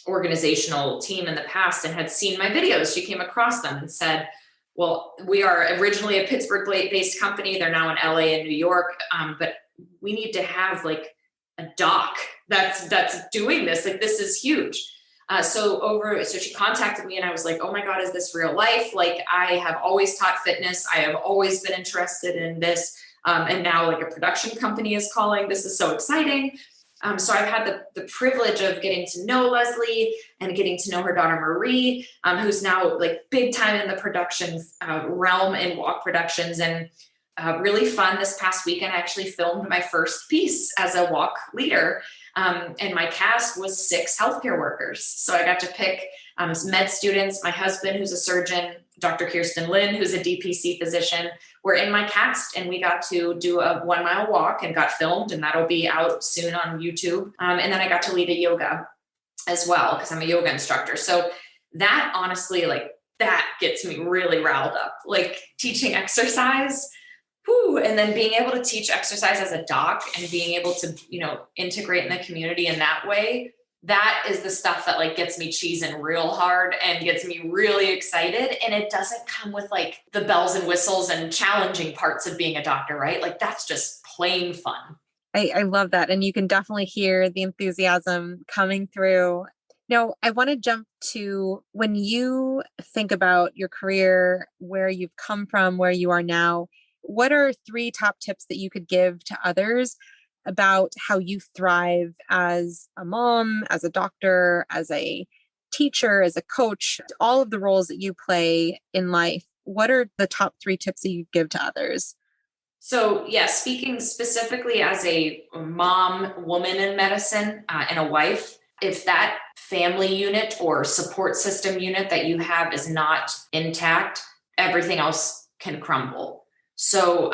[SPEAKER 2] organizational team in the past and had seen my videos. She came across them and said, well, we are originally a Pittsburgh-based company. They're now in LA and New York, but we need to have like a doc that's doing this. Like, this is huge. So she contacted me and I was like, oh my God, is this real life? Like, I have always taught fitness. I have always been interested in this. And now like a production company is calling. This is so exciting. So I've had the privilege of getting to know Leslie and getting to know her daughter, Marie, who's now like big time in the production realm in walk productions, and really fun. This past weekend, I actually filmed my first piece as a walk leader. And my cast was 6 healthcare workers. So I got to pick med students. My husband, who's a surgeon, Dr. Kirsten Lynn, who's a DPC physician, were in my cast, and we got to do a 1 mile walk and got filmed, and that'll be out soon on YouTube. And then I got to lead a yoga as well, because I'm a yoga instructor. So that honestly, like, that gets me really riled up, like teaching exercise. And then being able to teach exercise as a doc and being able to, integrate in the community in that way, that is the stuff that like gets me cheesing real hard and gets me really excited. And it doesn't come with like the bells and whistles and challenging parts of being a doctor, right? Like, that's just plain fun.
[SPEAKER 3] I love that. And you can definitely hear the enthusiasm coming through. Now, I want to jump to when you think about your career, where you've come from, where you are now. What are 3 top tips that you could give to others about how you thrive as a mom, as a doctor, as a teacher, as a coach, all of the roles that you play in life? What are the top 3 tips that you give to others?
[SPEAKER 2] So yeah, speaking specifically as a mom, woman in medicine, and a wife, if that family unit or support system unit that you have is not intact, everything else can crumble. So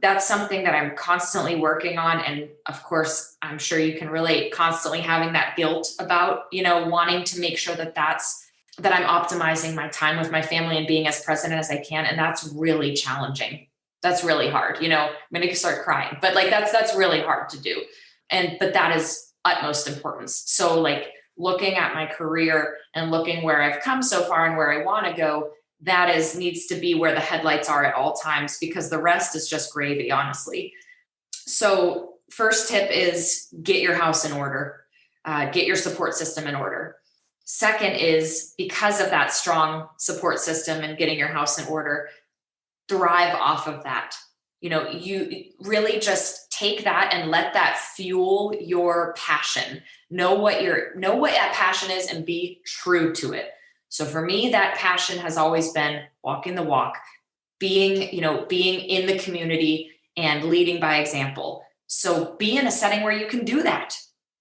[SPEAKER 2] that's something that I'm constantly working on. And of course, I'm sure you can relate, constantly having that guilt about, wanting to make sure that I'm optimizing my time with my family and being as present as I can. And that's really challenging. That's really hard. I'm going to start crying, but like, that's really hard to do. But that is utmost importance. So like looking at my career and looking where I've come so far and where I want to go, that needs to be where the headlights are at all times, because the rest is just gravy, honestly. So first tip is get your house in order, get your support system in order. Second is, because of that strong support system and getting your house in order, thrive off of that. You really just take that and let that fuel your passion. Know what that passion is and be true to it. So for me, that passion has always been walking the walk, being in the community and leading by example. So be in a setting where you can do that.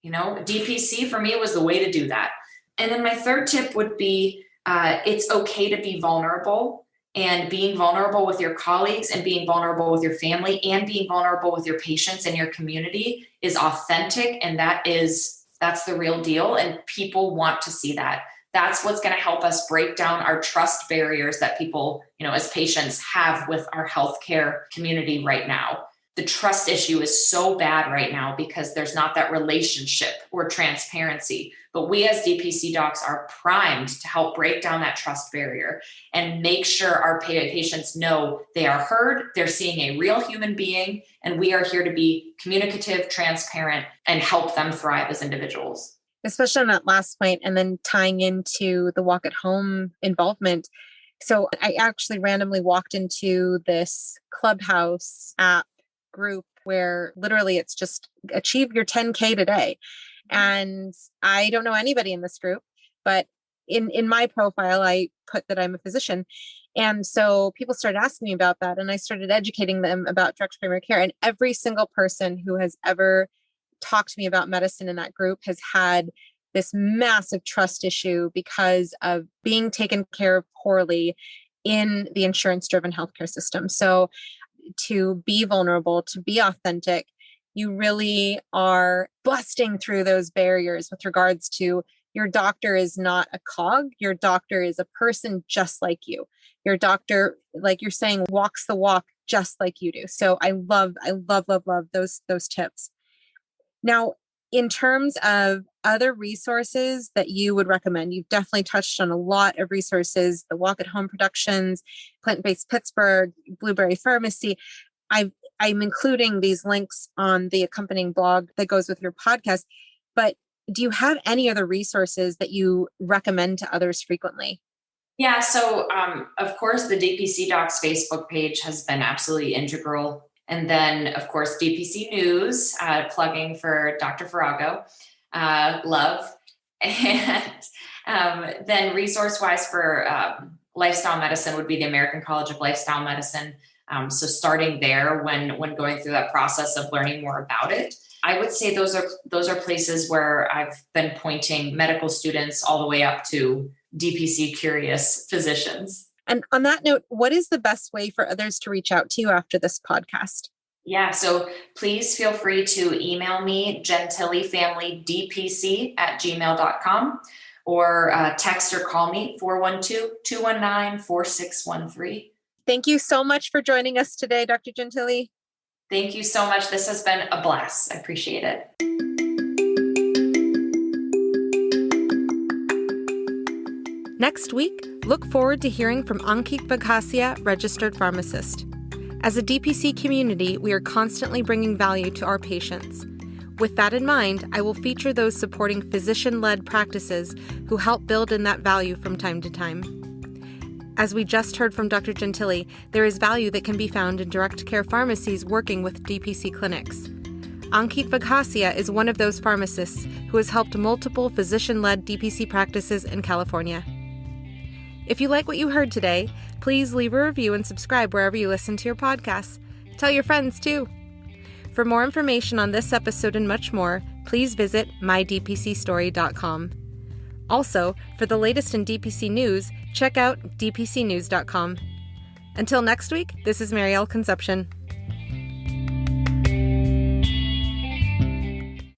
[SPEAKER 2] DPC for me was the way to do that. And then my third tip would be, it's okay to be vulnerable, and being vulnerable with your colleagues and being vulnerable with your family and being vulnerable with your patients and your community is authentic. And that's the real deal. And people want to see that. That's what's going to help us break down our trust barriers that people, as patients have with our healthcare community right now. The trust issue is so bad right now because there's not that relationship or transparency. But we as DPC docs are primed to help break down that trust barrier and make sure our patients know they are heard, they're seeing a real human being, and we are here to be communicative, transparent, and help them thrive as individuals.
[SPEAKER 3] Especially on that last point, and then tying into the walk at home involvement. So I actually randomly walked into this Clubhouse app group where literally it's just achieve your 10K today. And I don't know anybody in this group, but in my profile, I put that I'm a physician. And so people started asking me about that, and I started educating them about direct primary care. And every single person who has ever talked to me about medicine in that group has had this massive trust issue because of being taken care of poorly in the insurance-driven healthcare system. So to be vulnerable, to be authentic, you really are busting through those barriers with regards to your doctor is not a cog. Your doctor is a person just like you. Your doctor, like you're saying, walks the walk just like you do. So I love those tips. Now, in terms of other resources that you would recommend, you've definitely touched on a lot of resources, the Walk at Home Productions, Plant-Based Pittsburgh, Blueberry Pharmacy. I'm including these links on the accompanying blog that goes with your podcast, but do you have any other resources that you recommend to others frequently?
[SPEAKER 2] Yeah, so of course, the DPC Docs Facebook page has been absolutely integral. And then, of course, DPC News, plugging for Dr. Farrago, love. And then resource-wise for lifestyle medicine would be the American College of Lifestyle Medicine. So starting there when going through that process of learning more about it. I would say those are places where I've been pointing medical students all the way up to DPC curious physicians.
[SPEAKER 3] And on that note, what is the best way for others to reach out to you after this podcast?
[SPEAKER 2] Yeah, so please feel free to email me, gentilefamilydpc@gmail.com, or text or call me 412-219-4613.
[SPEAKER 3] Thank you so much for joining us today, Dr. Gentile.
[SPEAKER 2] Thank you so much. This has been a blast. I appreciate it.
[SPEAKER 1] Next week, look forward to hearing from Ankit Vaghasia, registered pharmacist. As a DPC community, we are constantly bringing value to our patients. With that in mind, I will feature those supporting physician-led practices who help build in that value from time to time. As we just heard from Dr. Gentile, there is value that can be found in direct care pharmacies working with DPC clinics. Ankit Vaghasia is one of those pharmacists who has helped multiple physician-led DPC practices in California. If you like what you heard today, please leave a review and subscribe wherever you listen to your podcasts. Tell your friends too. For more information on this episode and much more, please visit mydpcstory.com. Also, for the latest in DPC news, check out dpcnews.com. Until next week, this is Marielle Conception.